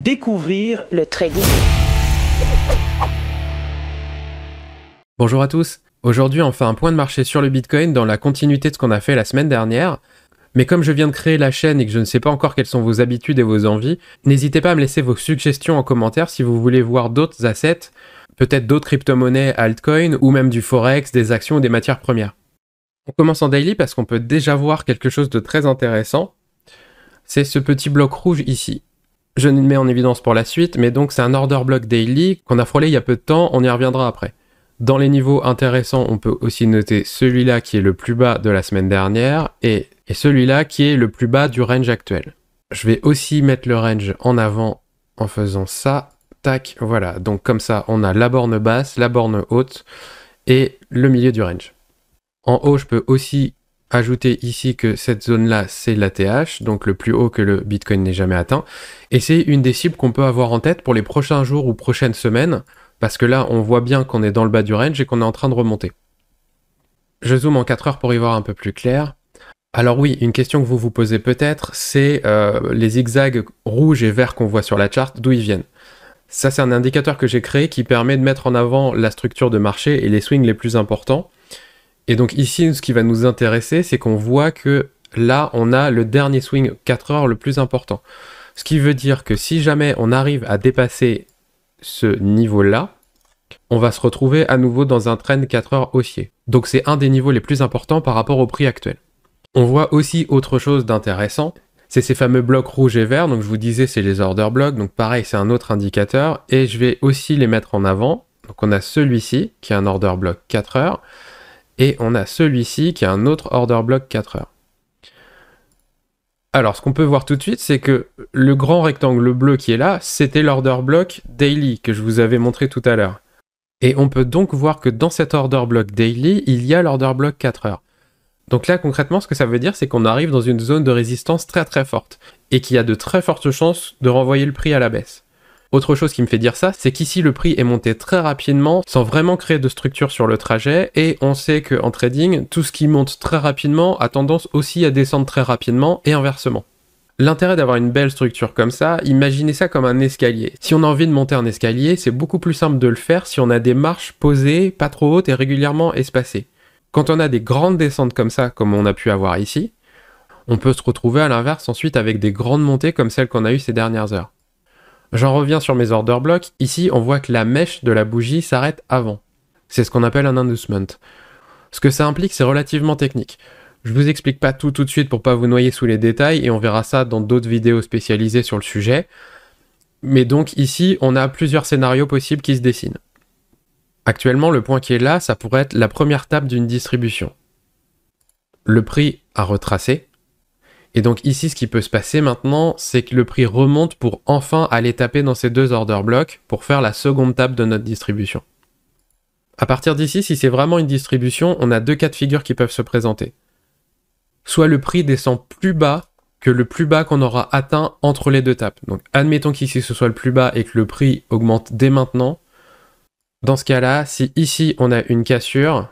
découvrir le trading. Bonjour à tous. Aujourd'hui, on fait un point de marché sur le Bitcoin dans la continuité de ce qu'on a fait la semaine dernière. Mais comme je viens de créer la chaîne et que je ne sais pas encore quelles sont vos habitudes et vos envies, n'hésitez pas à me laisser vos suggestions en commentaire si vous voulez voir d'autres assets, peut-être d'autres crypto-monnaies, altcoins ou même du forex, des actions ou des matières premières. On commence en daily parce qu'on peut déjà voir quelque chose de très intéressant. C'est ce petit bloc rouge ici. Je le mets en évidence pour la suite, mais donc c'est un order block daily qu'on a frôlé il y a peu de temps, on y reviendra après. Dans les niveaux intéressants, on peut aussi noter celui-là qui est le plus bas de la semaine dernière et celui-là qui est le plus bas du range actuel. Je vais aussi mettre le range en avant en faisant ça. Tac, voilà. Donc comme ça, on a la borne basse, la borne haute et le milieu du range. En haut, je peux aussi ajouter ici que cette zone-là, c'est l'ATH, donc le plus haut que le Bitcoin n'ait jamais atteint. Et c'est une des cibles qu'on peut avoir en tête pour les prochains jours ou prochaines semaines, parce que là, on voit bien qu'on est dans le bas du range et qu'on est en train de remonter. Je zoome en 4 heures pour y voir un peu plus clair. Alors oui, une question que vous vous posez peut-être, c'est les zigzags rouges et verts qu'on voit sur la charte, d'où ils viennent. Ça, c'est un indicateur que j'ai créé qui permet de mettre en avant la structure de marché et les swings les plus importants. Et donc ici, ce qui va nous intéresser, c'est qu'on voit que là, on a le dernier swing 4 heures le plus important. Ce qui veut dire que si jamais on arrive à dépasser ce niveau-là, on va se retrouver à nouveau dans un trend 4 heures haussier. Donc c'est un des niveaux les plus importants par rapport au prix actuel. On voit aussi autre chose d'intéressant, c'est ces fameux blocs rouges et verts. Donc je vous disais, c'est les order blocks, donc pareil, c'est un autre indicateur. Et je vais aussi les mettre en avant. Donc on a celui-ci, qui est un order block 4 heures, et on a celui-ci, qui est un autre order block 4 heures. Alors, ce qu'on peut voir tout de suite, c'est que le grand rectangle bleu qui est là, c'était l'order block daily que je vous avais montré tout à l'heure. Et on peut donc voir que dans cet order block daily, il y a l'order block 4 heures. Donc là, concrètement, ce que ça veut dire, c'est qu'on arrive dans une zone de résistance très très forte et qu'il y a de très fortes chances de renvoyer le prix à la baisse. Autre chose qui me fait dire ça, c'est qu'ici le prix est monté très rapidement sans vraiment créer de structure sur le trajet, et on sait qu'en trading, tout ce qui monte très rapidement a tendance aussi à descendre très rapidement et inversement. L'intérêt d'avoir une belle structure comme ça, imaginez ça comme un escalier. Si on a envie de monter un escalier, c'est beaucoup plus simple de le faire si on a des marches posées, pas trop hautes et régulièrement espacées. Quand on a des grandes descentes comme ça, comme on a pu avoir ici, on peut se retrouver à l'inverse ensuite avec des grandes montées comme celles qu'on a eues ces dernières heures. J'en reviens sur mes order blocks. Ici, on voit que la mèche de la bougie s'arrête avant. C'est ce qu'on appelle un inducement. Ce que ça implique, c'est relativement technique. Je vous explique pas tout de suite pour pas vous noyer sous les détails, et on verra ça dans d'autres vidéos spécialisées sur le sujet. Mais donc ici, on a plusieurs scénarios possibles qui se dessinent. Actuellement, le point qui est là, ça pourrait être la première tape d'une distribution. Le prix a retracé. Et donc ici, ce qui peut se passer maintenant, c'est que le prix remonte pour enfin aller taper dans ces deux order blocks pour faire la seconde tape de notre distribution. À partir d'ici, si c'est vraiment une distribution, on a deux cas de figure qui peuvent se présenter. Soit le prix descend plus bas que le plus bas qu'on aura atteint entre les deux tapes. Donc admettons qu'ici ce soit le plus bas et que le prix augmente dès maintenant. Dans ce cas-là, si ici on a une cassure,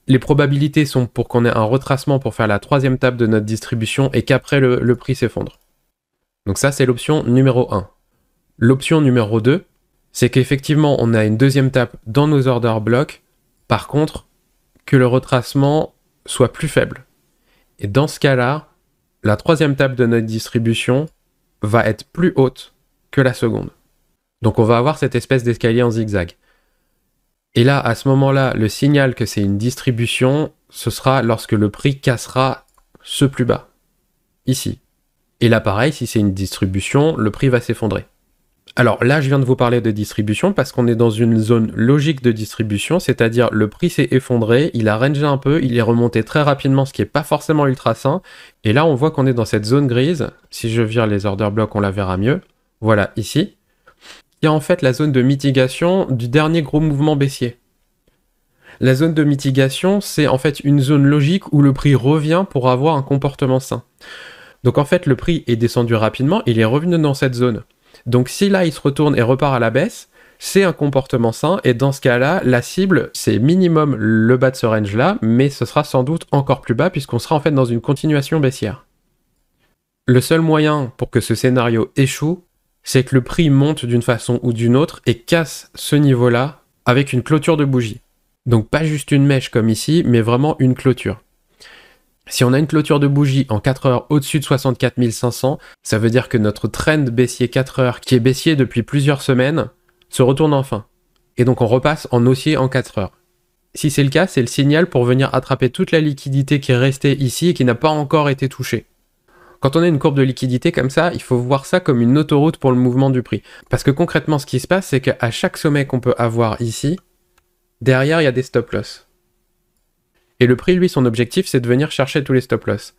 les probabilités sont pour qu'on ait un retracement pour faire la troisième tape de notre distribution et qu'après le prix s'effondre. Donc ça, c'est l'option numéro 1. L'option numéro 2, c'est qu'effectivement, on a une deuxième tape dans nos order blocks, par contre, que le retracement soit plus faible. Et dans ce cas-là, la troisième tape de notre distribution va être plus haute que la seconde. Donc on va avoir cette espèce d'escalier en zigzag. Et là, à ce moment-là, le signal que c'est une distribution, ce sera lorsque le prix cassera ce plus bas, ici. Et là, pareil, si c'est une distribution, le prix va s'effondrer. Alors là, je viens de vous parler de distribution parce qu'on est dans une zone logique de distribution, c'est-à-dire le prix s'est effondré, il a rangé un peu, il est remonté très rapidement, ce qui n'est pas forcément ultra sain. Et là, on voit qu'on est dans cette zone grise. Si je vire les order blocks, on la verra mieux. Voilà, ici. Il y a en fait la zone de mitigation du dernier gros mouvement baissier. La zone de mitigation, c'est en fait une zone logique où le prix revient pour avoir un comportement sain. Donc en fait, le prix est descendu rapidement, il est revenu dans cette zone. Donc si là, il se retourne et repart à la baisse, c'est un comportement sain, et dans ce cas-là, la cible, c'est minimum le bas de ce range-là, mais ce sera sans doute encore plus bas puisqu'on sera en fait dans une continuation baissière. Le seul moyen pour que ce scénario échoue, c'est que le prix monte d'une façon ou d'une autre et casse ce niveau-là avec une clôture de bougie. Donc pas juste une mèche comme ici, mais vraiment une clôture. Si on a une clôture de bougie en 4 heures au-dessus de 64 500, ça veut dire que notre trend baissier 4 heures, qui est baissier depuis plusieurs semaines, se retourne enfin. Et donc on repasse en haussier en 4 heures. Si c'est le cas, c'est le signal pour venir attraper toute la liquidité qui est restée ici et qui n'a pas encore été touchée. Quand on a une courbe de liquidité comme ça, il faut voir ça comme une autoroute pour le mouvement du prix. Parce que concrètement, ce qui se passe, c'est qu'à chaque sommet qu'on peut avoir ici, derrière, il y a des stop-loss. Et le prix, lui, son objectif, c'est de venir chercher tous les stop-loss.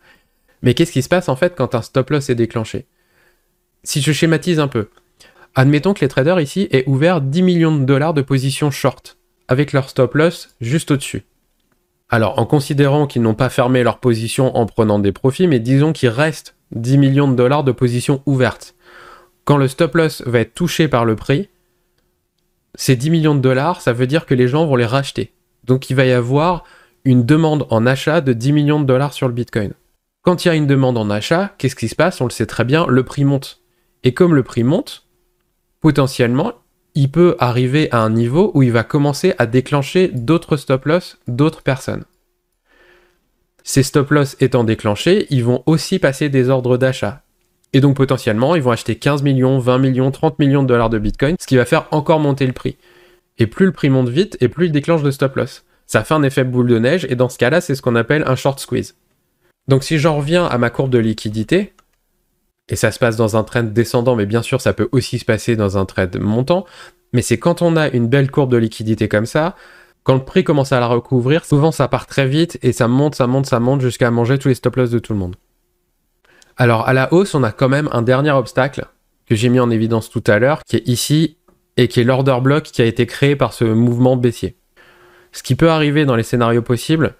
Mais qu'est-ce qui se passe en fait quand un stop-loss est déclenché? Si je schématise un peu, admettons que les traders ici aient ouvert 10 millions de dollars de position short, avec leur stop-loss juste au-dessus. Alors, en considérant qu'ils n'ont pas fermé leur position en prenant des profits, mais disons qu'il reste 10 millions de dollars de position ouverte. Quand le stop-loss va être touché par le prix, ces 10 millions de dollars, ça veut dire que les gens vont les racheter. Donc, il va y avoir une demande en achat de 10 millions de dollars sur le Bitcoin. Quand il y a une demande en achat, qu'est-ce qui se passe? On le sait très bien, le prix monte. Et comme le prix monte, potentiellement, il peut arriver à un niveau où il va commencer à déclencher d'autres stop-loss d'autres personnes. Ces stop-loss étant déclenchés, ils vont aussi passer des ordres d'achat. Et donc potentiellement, ils vont acheter 15 millions, 20 millions, 30 millions de dollars de Bitcoin, ce qui va faire encore monter le prix. Et plus le prix monte vite, et plus il déclenche de stop-loss. Ça fait un effet boule de neige, et dans ce cas-là, c'est ce qu'on appelle un short squeeze. Donc si j'en reviens à ma courbe de liquidité, et ça se passe dans un trend descendant, mais bien sûr, ça peut aussi se passer dans un trend montant. Mais c'est quand on a une belle courbe de liquidité comme ça, quand le prix commence à la recouvrir, souvent ça part très vite et ça monte jusqu'à manger tous les stop-loss de tout le monde. Alors à la hausse, on a quand même un dernier obstacle que j'ai mis en évidence tout à l'heure, qui est ici et qui est l'order block qui a été créé par ce mouvement baissier. Ce qui peut arriver dans les scénarios possibles,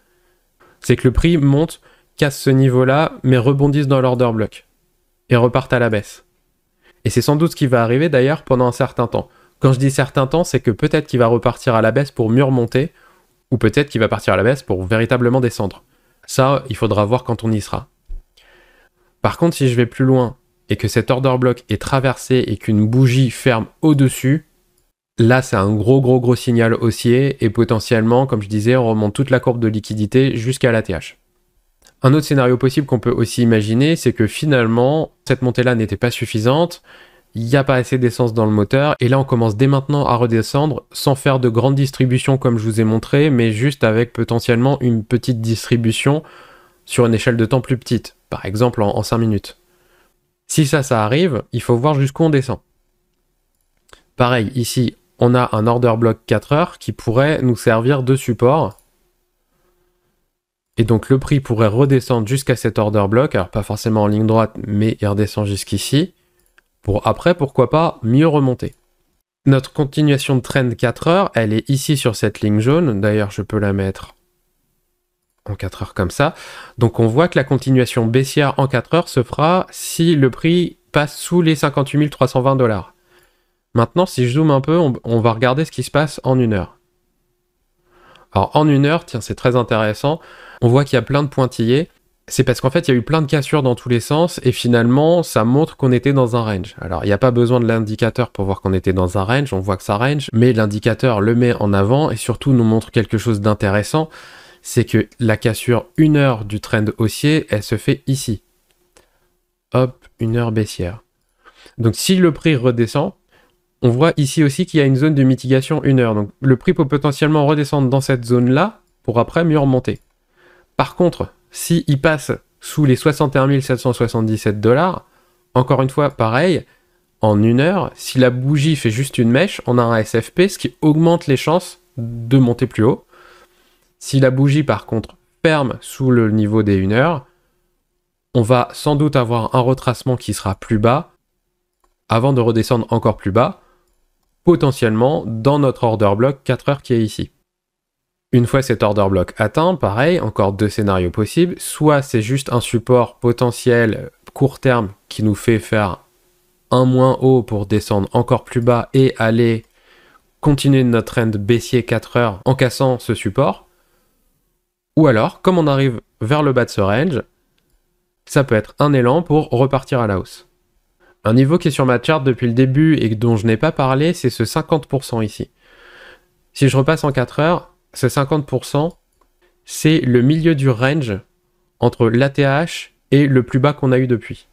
c'est que le prix monte, casse ce niveau-là, mais rebondisse dans l'order block et reparte à la baisse. Et c'est sans doute ce qui va arriver d'ailleurs pendant un certain temps. Quand je dis certain temps, c'est que peut-être qu'il va repartir à la baisse pour mieux remonter, ou peut-être qu'il va partir à la baisse pour véritablement descendre. Ça, il faudra voir quand on y sera. Par contre, si je vais plus loin, et que cet order block est traversé et qu'une bougie ferme au-dessus, là c'est un gros signal haussier, et potentiellement, comme je disais, on remonte toute la courbe de liquidité jusqu'à l'ATH. Un autre scénario possible qu'on peut aussi imaginer, c'est que finalement, cette montée-là n'était pas suffisante, il n'y a pas assez d'essence dans le moteur, et là on commence dès maintenant à redescendre, sans faire de grande distribution comme je vous ai montré, mais juste avec potentiellement une petite distribution sur une échelle de temps plus petite, par exemple en 5 minutes. Si ça arrive, il faut voir jusqu'où on descend. Pareil, ici, on a un order block 4 heures qui pourrait nous servir de support. Et donc le prix pourrait redescendre jusqu'à cet order block, alors pas forcément en ligne droite, mais il redescend jusqu'ici, pour après, pourquoi pas, mieux remonter. Notre continuation de trend 4 heures, elle est ici sur cette ligne jaune, d'ailleurs je peux la mettre en 4 heures comme ça. Donc on voit que la continuation baissière en 4 heures se fera si le prix passe sous les 58 320 dollars. Maintenant, si je zoome un peu, on va regarder ce qui se passe en 1 heure. Alors en 1 heure, tiens, c'est très intéressant, on voit qu'il y a plein de pointillés. C'est parce qu'en fait, il y a eu plein de cassures dans tous les sens et finalement, ça montre qu'on était dans un range. Alors, il n'y a pas besoin de l'indicateur pour voir qu'on était dans un range, on voit que ça range, mais l'indicateur le met en avant et surtout nous montre quelque chose d'intéressant, c'est que la cassure 1 heure du trend haussier, elle se fait ici. Hop, 1 heure baissière. Donc, si le prix redescend, on voit ici aussi qu'il y a une zone de mitigation 1 heure. Donc, le prix peut potentiellement redescendre dans cette zone-là pour après mieux remonter. Par contre, s'il passe sous les 61 777 dollars, encore une fois, pareil, en 1 heure, si la bougie fait juste une mèche, on a un SFP, ce qui augmente les chances de monter plus haut. Si la bougie, par contre, ferme sous le niveau des 1 heure, on va sans doute avoir un retracement qui sera plus bas, avant de redescendre encore plus bas, potentiellement dans notre order block 4 heures qui est ici. Une fois cet order block atteint, pareil, encore 2 scénarios possibles. Soit c'est juste un support potentiel court terme qui nous fait faire un moins haut pour descendre encore plus bas et aller continuer notre trend baissier 4 heures en cassant ce support. Ou alors, comme on arrive vers le bas de ce range, ça peut être un élan pour repartir à la hausse. Un niveau qui est sur ma chart depuis le début et dont je n'ai pas parlé, c'est ce 50% ici. Si je repasse en 4 heures, ce 50%, c'est le milieu du range entre l'ATH et le plus bas qu'on a eu depuis.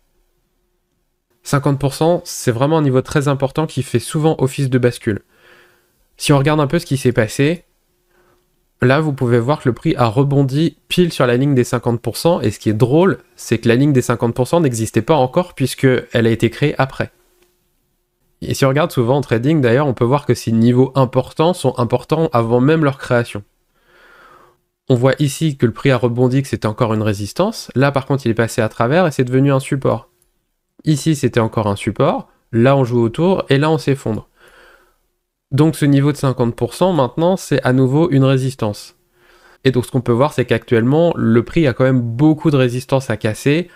50%, c'est vraiment un niveau très important qui fait souvent office de bascule. Si on regarde un peu ce qui s'est passé, là vous pouvez voir que le prix a rebondi pile sur la ligne des 50%, et ce qui est drôle, c'est que la ligne des 50% n'existait pas encore puisqu'elle a été créée après. Et si on regarde souvent en trading d'ailleurs, on peut voir que ces niveaux importants sont importants avant même leur création. On voit ici que le prix a rebondi, que c'était encore une résistance. Là par contre il est passé à travers et c'est devenu un support. Ici c'était encore un support, là on joue autour et là on s'effondre. Donc ce niveau de 50% maintenant c'est à nouveau une résistance. Et donc ce qu'on peut voir c'est qu'actuellement le prix a quand même beaucoup de résistance à casser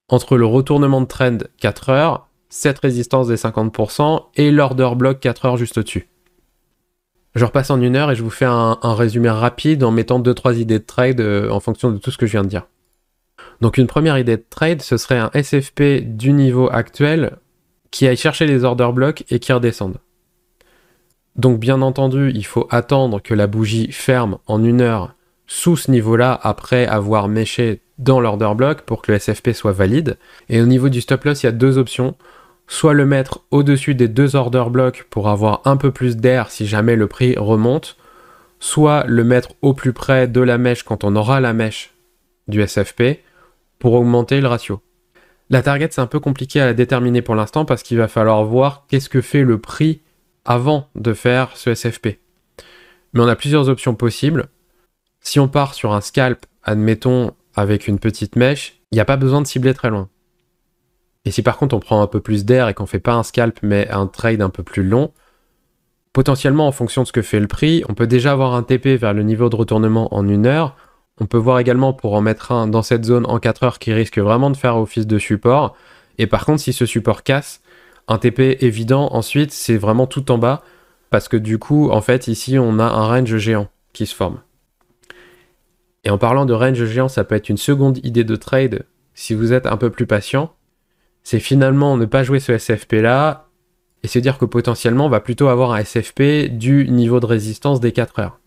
entre le retournement de trend 4 heures, cette résistance des 50% et l'order block 4 heures juste au-dessus. Je repasse en 1 heure et je vous fais un résumé rapide en mettant 2-3 idées de trade en fonction de tout ce que je viens de dire. Donc une première idée de trade, ce serait un SFP du niveau actuel qui aille chercher les order blocks et qui redescende. Donc bien entendu, il faut attendre que la bougie ferme en 1 heure sous ce niveau-là après avoir méché dans l'order block pour que le SFP soit valide. Et au niveau du stop loss, il y a 2 options. Soit le mettre au-dessus des 2 order blocks pour avoir un peu plus d'air si jamais le prix remonte, soit le mettre au plus près de la mèche quand on aura la mèche du SFP pour augmenter le ratio. La target, c'est un peu compliqué à déterminer pour l'instant parce qu'il va falloir voir qu'est-ce que fait le prix avant de faire ce SFP. Mais on a plusieurs options possibles. Si on part sur un scalp, admettons, avec une petite mèche, il n'y a pas besoin de cibler très loin. Et si par contre on prend un peu plus d'air et qu'on fait pas un scalp mais un trade un peu plus long, potentiellement en fonction de ce que fait le prix, on peut déjà avoir un TP vers le niveau de retournement en 1 heure. On peut voir également pour en mettre un dans cette zone en 4 heures qui risque vraiment de faire office de support. Et par contre si ce support casse, un TP évident ensuite c'est vraiment tout en bas parce que du coup en fait ici on a un range géant qui se forme. Et en parlant de range géant, ça peut être une seconde idée de trade si vous êtes un peu plus patient. C'est finalement ne pas jouer ce SFP là et se dire que potentiellement on va plutôt avoir un SFP du niveau de résistance des 4 heures.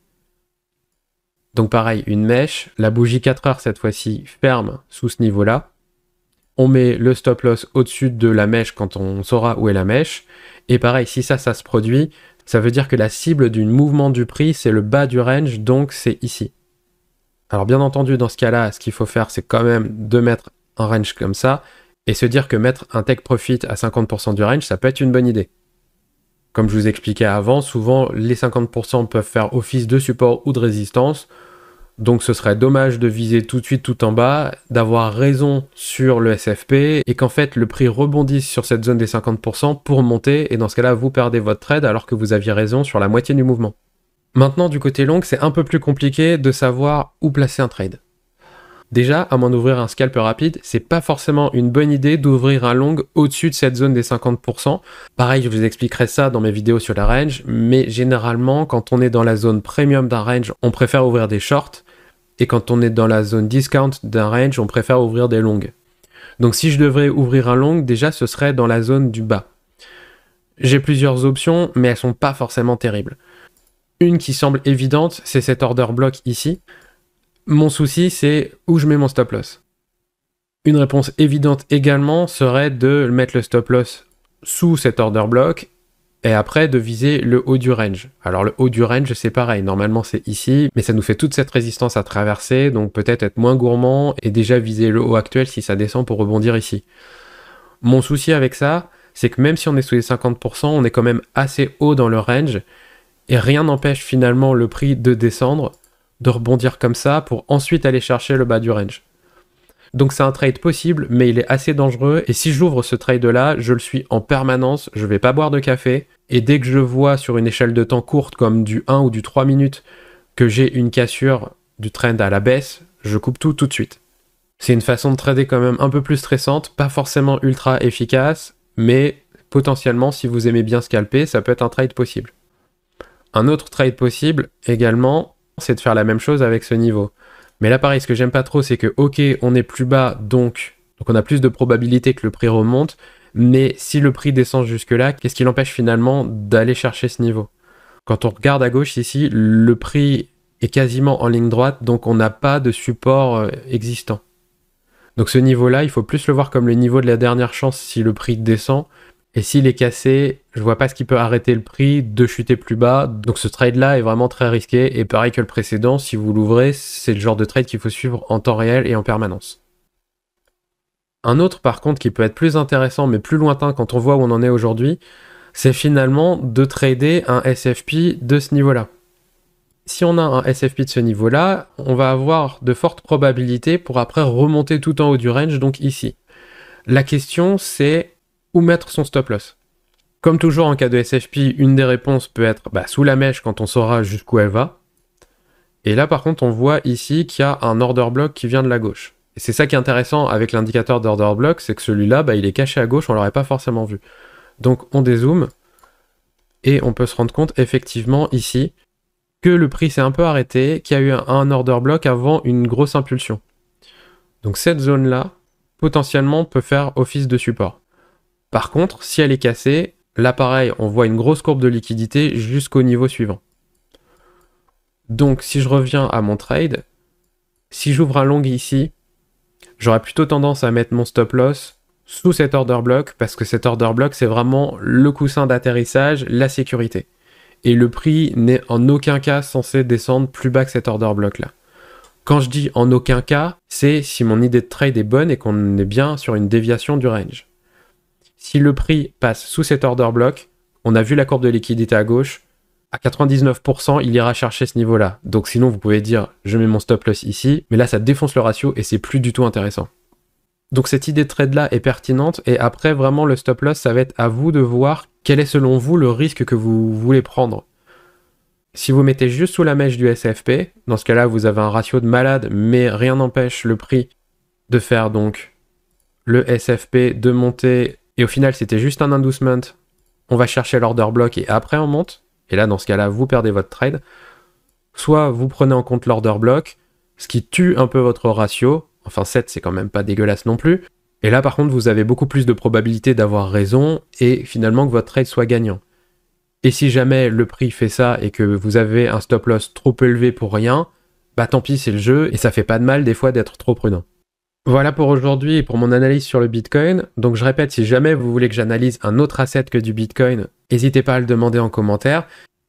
Donc pareil, une mèche, la bougie 4 heures cette fois-ci ferme sous ce niveau-là. On met le stop loss au-dessus de la mèche quand on saura où est la mèche. Et pareil, si ça se produit, ça veut dire que la cible du mouvement du prix, c'est le bas du range, donc c'est ici. Alors bien entendu, dans ce cas-là, ce qu'il faut faire, c'est quand même de mettre un range comme ça, et se dire que mettre un take profit à 50% du range, ça peut être une bonne idée. Comme je vous expliquais avant, souvent les 50% peuvent faire office de support ou de résistance, donc ce serait dommage de viser tout de suite tout en bas, d'avoir raison sur le SFP, et qu'en fait le prix rebondisse sur cette zone des 50% pour monter, et dans ce cas-là vous perdez votre trade alors que vous aviez raison sur la moitié du mouvement. Maintenant du côté long, c'est un peu plus compliqué de savoir où placer un trade. Déjà, à moins d'ouvrir un scalp rapide, c'est pas forcément une bonne idée d'ouvrir un long au-dessus de cette zone des 50%. Pareil, je vous expliquerai ça dans mes vidéos sur la range, mais généralement, quand on est dans la zone premium d'un range, on préfère ouvrir des shorts, et quand on est dans la zone discount d'un range, on préfère ouvrir des longs. Donc si je devrais ouvrir un long, déjà ce serait dans la zone du bas. J'ai plusieurs options, mais elles sont pas forcément terribles. Une qui semble évidente, c'est cet order block ici. Mon souci, c'est où je mets mon stop loss. Une réponse évidente également serait de mettre le stop loss sous cet order block et après de viser le haut du range. Alors le haut du range, c'est pareil, normalement c'est ici, mais ça nous fait toute cette résistance à traverser, donc peut-être être moins gourmand et déjà viser le haut actuel si ça descend pour rebondir ici. Mon souci avec ça, c'est que même si on est sous les 50%, on est quand même assez haut dans le range et rien n'empêche finalement le prix de descendre, de rebondir comme ça pour ensuite aller chercher le bas du range. Donc c'est un trade possible, mais il est assez dangereux, et si j'ouvre ce trade-là, je le suis en permanence, je vais pas boire de café, et dès que je vois sur une échelle de temps courte, comme du 1 ou du 3 minutes, que j'ai une cassure du trend à la baisse, je coupe tout de suite. C'est une façon de trader quand même un peu plus stressante, pas forcément ultra efficace, mais potentiellement, si vous aimez bien scalper, ça peut être un trade possible. Un autre trade possible, également, c'est de faire la même chose avec ce niveau. Mais là pareil, ce que j'aime pas trop, c'est que ok, on est plus bas, donc on a plus de probabilité que le prix remonte, Mais si le prix descend jusque-là, qu'est-ce qui l'empêche finalement d'aller chercher ce niveau? Quand on regarde à gauche ici, le prix est quasiment en ligne droite, donc on n'a pas de support existant. Donc ce niveau-là, il faut plus le voir comme le niveau de la dernière chance si le prix descend. Et s'il est cassé, je vois pas ce qui peut arrêter le prix de chuter plus bas. Donc ce trade-là est vraiment très risqué. Et pareil que le précédent, si vous l'ouvrez, c'est le genre de trade qu'il faut suivre en temps réel et en permanence. Un autre par contre qui peut être plus intéressant mais plus lointain quand on voit où on en est aujourd'hui, c'est finalement de trader un SFP de ce niveau-là. Si on a un SFP de ce niveau-là, on va avoir de fortes probabilités pour après remonter tout en haut du range, donc ici. La question, c'est où mettre son stop loss. Comme toujours en cas de SFP, une des réponses peut être sous la mèche quand on saura jusqu'où elle va. Et là, par contre, on voit ici qu'il y a un order block qui vient de la gauche. Et c'est ça qui est intéressant avec l'indicateur d'order block, c'est que celui-là, il est caché à gauche, on l'aurait pas forcément vu. Donc on dézoome, et on peut se rendre compte effectivement ici que le prix s'est un peu arrêté, qu'il y a eu un order block avant une grosse impulsion. Donc cette zone-là, potentiellement, peut faire office de support. Par contre, si elle est cassée, là pareil, on voit une grosse courbe de liquidité jusqu'au niveau suivant. Donc si je reviens à mon trade, si j'ouvre un long ici, j'aurais plutôt tendance à mettre mon stop loss sous cet order block, parce que cet order block, c'est vraiment le coussin d'atterrissage, la sécurité. Et le prix n'est en aucun cas censé descendre plus bas que cet order block là. Quand je dis en aucun cas, c'est si mon idée de trade est bonne et qu'on est bien sur une déviation du range. Si le prix passe sous cet order block, on a vu la courbe de liquidité à gauche, à 99%, il ira chercher ce niveau-là. Donc sinon, vous pouvez dire, je mets mon stop loss ici, mais là, ça défonce le ratio et c'est plus du tout intéressant. Donc cette idée de trade-là est pertinente, et après, vraiment, le stop loss, ça va être à vous de voir quel est selon vous le risque que vous voulez prendre. Si vous mettez juste sous la mèche du SFP, dans ce cas-là, vous avez un ratio de malade, mais rien n'empêche le prix de faire donc le SFP, de monter, et au final, c'était juste un inducement. On va chercher l'order block et après on monte. Et là, dans ce cas-là, vous perdez votre trade. Soit vous prenez en compte l'order block, ce qui tue un peu votre ratio. Enfin, 7, c'est quand même pas dégueulasse non plus. Et là, par contre, vous avez beaucoup plus de probabilité d'avoir raison et finalement que votre trade soit gagnant. Et si jamais le prix fait ça et que vous avez un stop loss trop élevé pour rien, tant pis, c'est le jeu et ça fait pas de mal des fois d'être trop prudent. Voilà pour aujourd'hui et pour mon analyse sur le Bitcoin. Donc je répète, si jamais vous voulez que j'analyse un autre asset que du Bitcoin, n'hésitez pas à le demander en commentaire.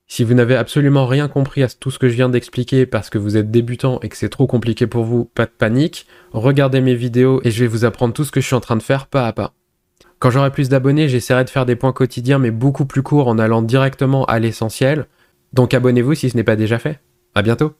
Si vous n'avez absolument rien compris à tout ce que je viens d'expliquer parce que vous êtes débutant et que c'est trop compliqué pour vous, pas de panique. Regardez mes vidéos et je vais vous apprendre tout ce que je suis en train de faire pas à pas. Quand j'aurai plus d'abonnés, j'essaierai de faire des points quotidiens mais beaucoup plus courts en allant directement à l'essentiel. Donc abonnez-vous si ce n'est pas déjà fait. À bientôt.